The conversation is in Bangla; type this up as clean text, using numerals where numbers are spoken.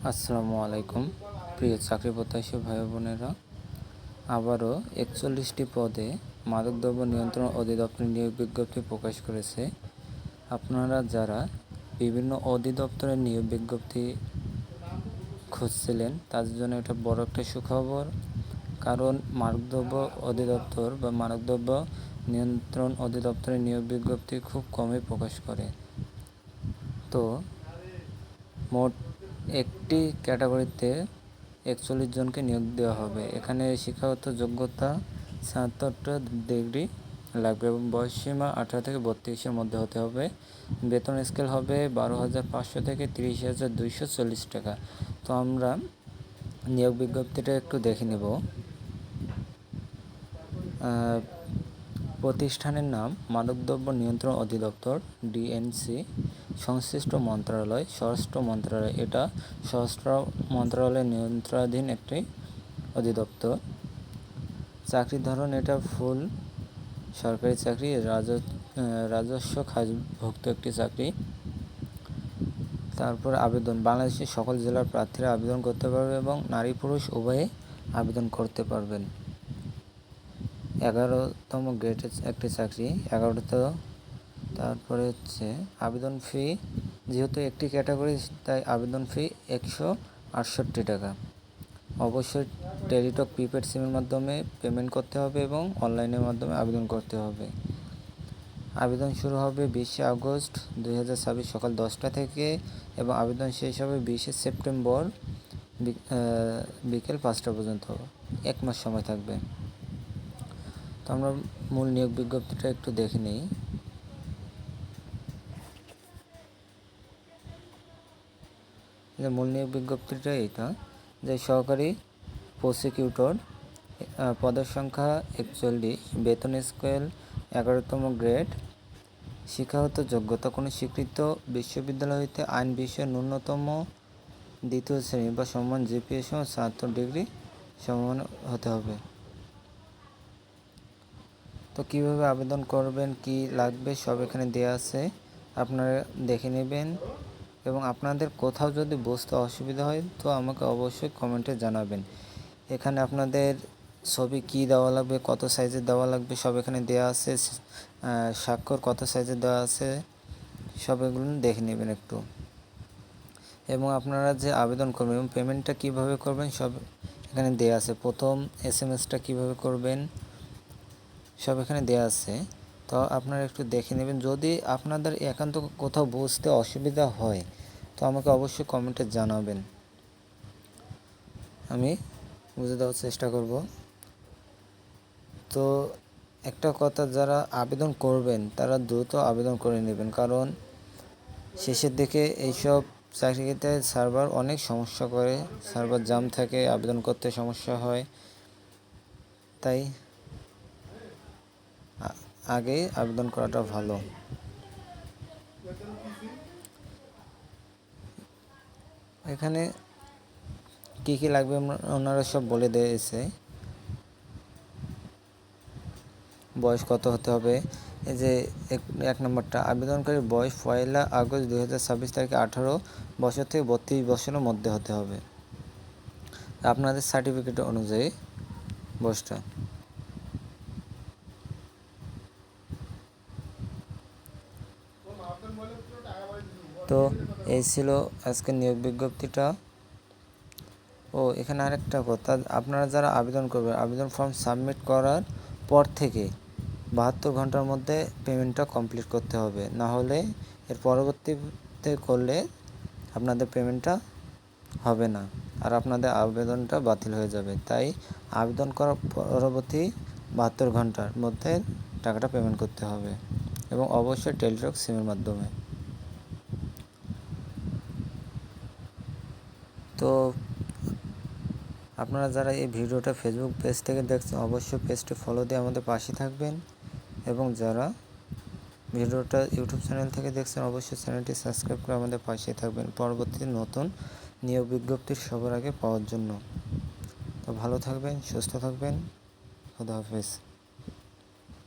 আসসালামু আলাইকুম প্রিয় চাকরি প্রত্যাশী ভাই বোনেরা, আবারও 41টি পদে মাদকদ্রব্য নিয়ন্ত্রণ অধিদপ্তর নিয়োগ বিজ্ঞপ্তি প্রকাশ করেছে। আপনারা যারা বিভিন্ন অধিদপ্তরের নিয়োগ বিজ্ঞপ্তি খুঁজছিলেন তাদের জন্য এটা বড় একটা সুখবর, কারণ মাদকদ্রব্য অধিদপ্তর বা মাদকদ্রব্য নিয়ন্ত্রণ অধিদপ্তরের নিয়োগ বিজ্ঞপ্তি খুব কমই প্রকাশ করে। তো মোট একটি ক্যাটাগরিতে 41 জনকে নিয়োগ দেওয়া হবে। এখানে শিক্ষাগত যোগ্যতা ৭৭টা ডিগ্রি লাগবে এবং বয়সসীমা 18 থেকে 32-এর মধ্যে হতে হবে। বেতন স্কেল হবে 12,500 থেকে 30,240 টাকা। তো আমরা নিয়োগ বিজ্ঞপ্তিটা একটু দেখে নেব। প্রতিষ্ঠানের নাম মাদকদ্রব্য নিয়ন্ত্রণ অধিদপ্তর ডিএনসি, সংশ্লিষ্ট মন্ত্রণালয় স্বরাষ্ট্র মন্ত্রণালয়। এটা স্বরাষ্ট্র মন্ত্রণালয়ের নিয়ন্ত্রণাধীন একটি অধিদপ্তর। চাকরির ধরন এটা ফুল সরকারি চাকরি, রাজস্ব খাতভুক্ত একটি চাকরি। তারপর আবেদন, বাংলাদেশের সকল জেলার প্রার্থীরা আবেদন করতে পারবে এবং নারী পুরুষ উভয়ে আবেদন করতে পারবেন। 11তম গ্রেডের একটি চাকরি, 11টা। তারপরে হচ্ছে আবেদন ফি, যেহেতু একটি ক্যাটাগরি তাই আবেদন ফি 168 টাকা। অবশ্যই টেলিটক প্রিপেড সিমের মাধ্যমে পেমেন্ট করতে হবে এবং অনলাইনের মাধ্যমে আবেদন করতে হবে। আবেদন শুরু হবে 20 আগস্ট 2026 সকাল 10টা থেকে এবং আবেদন শেষ হবে 20 সেপ্টেম্বর বিকেল 5টা পর্যন্ত। 1 মাস সময় থাকবে। তো আমরা মূল নিয়োগ বিজ্ঞপ্তিটা একটু দেখে নিই। মূল নিয়োগ বিজ্ঞপ্তিটা এটা যে সহকারী প্রসিকিউটর, পদের সংখ্যা 41, বেতন স্কেল 11তম গ্রেড, শিক্ষাগত যোগ্যতা কোনো স্বীকৃত বিশ্ববিদ্যালয় হইতে আইন বিষয়ে ন্যূনতম 2য় শ্রেণী বা সমান জিপিএ সহ 70 ডিগ্রি সমান হতে হবে। তো কীভাবে আবেদন করবেন, কি লাগবে সব এখানে দেওয়া আছে, আপনারা দেখে নেবেন। এবং আপনাদের কোথাও যদি বুঝতে অসুবিধা হয় তো আমাকে অবশ্যই কমেন্টে জানাবেন। এখানে আপনাদের ছবি কি দেওয়া লাগবে, কত সাইজের দেওয়া লাগবে সব এখানে দেওয়া আছে। স্বাক্ষর কত সাইজের দেওয়া আছে সব এগুলো দেখে নেবেন একটু। এবং আপনারা যে আবেদন করবেন এবং পেমেন্টটা কীভাবে করবেন সব এখানে দেওয়া আছে। প্রথম এসএমএসটা কীভাবে করবেন সব এখানে দেওয়া আছে। তো আপনারা একটু দেখে নেবেন। যদি আপনাদের একান্ত কোথাও বুঝতে অসুবিধা হয় তো আমাকে অবশ্যই কমেন্টে জানাবেন, আমি বুঝে দেওয়ার চেষ্টা করব। তো একটা কথা, যারা আবেদন করবেন তারা দ্রুত আবেদন করে নেবেন, কারণ শেষের দিকে এইসব চাকরিতে সার্ভার অনেক সমস্যা করে, সার্ভার জাম থাকে, আবেদন করতে সমস্যা হয়। তাই আগেই আবেদন করাটা ভালো। এখানে কী কী লাগবে ওনারা সব বলে দিয়েছে। বয়স কত হতে হবে, এই যে 1 নম্বরটা, আবেদনকারীর বয়স 1 আগস্ট 2026 তারিখে 18 বছর থেকে 32 বছরের মধ্যে হতে হবে আপনাদের সার্টিফিকেট অনুযায়ী বয়সটা। তো এই ছিল আজকের নিয়োগ বিজ্ঞপ্তিটা। এখানে আরেকটা কথা, আপনারা যারা আবেদন করবেন আবেদন ফর্ম সাবমিট করার পর থেকে 72 ঘন্টার মধ্যে পেমেন্টটা কমপ্লিট করতে হবে, না হলে এর পরবর্তীতে করলে আপনাদের পেমেন্টটা হবে না আর আপনাদের আবেদনটা বাতিল হয়ে যাবে। তাই আবেদন করার পরবর্তী 72 ঘন্টার মধ্যে টাকাটা পেমেন্ট করতে হবে এবং অবশ্যই টেলিটক সিমের মাধ্যমে। তো আপনারা যারা এই ভিডিওটা ফেসবুক পেজ থেকে দেখছেন অবশ্যই পেজটি ফলো দিয়ে আমাদের পাশে থাকবেন এবং যারা ভিডিওটা ইউটিউব চ্যানেল থেকে দেখছেন অবশ্যই চ্যানেলটি সাবস্ক্রাইব করে আমাদের পাশে থাকবেন পরবর্তী নতুন নিয়োগ বিজ্ঞপ্তির সবার আগে পাওয়ার জন্য। তো ভালো থাকবেন, সুস্থ থাকবেন, খোদা হাফেজ।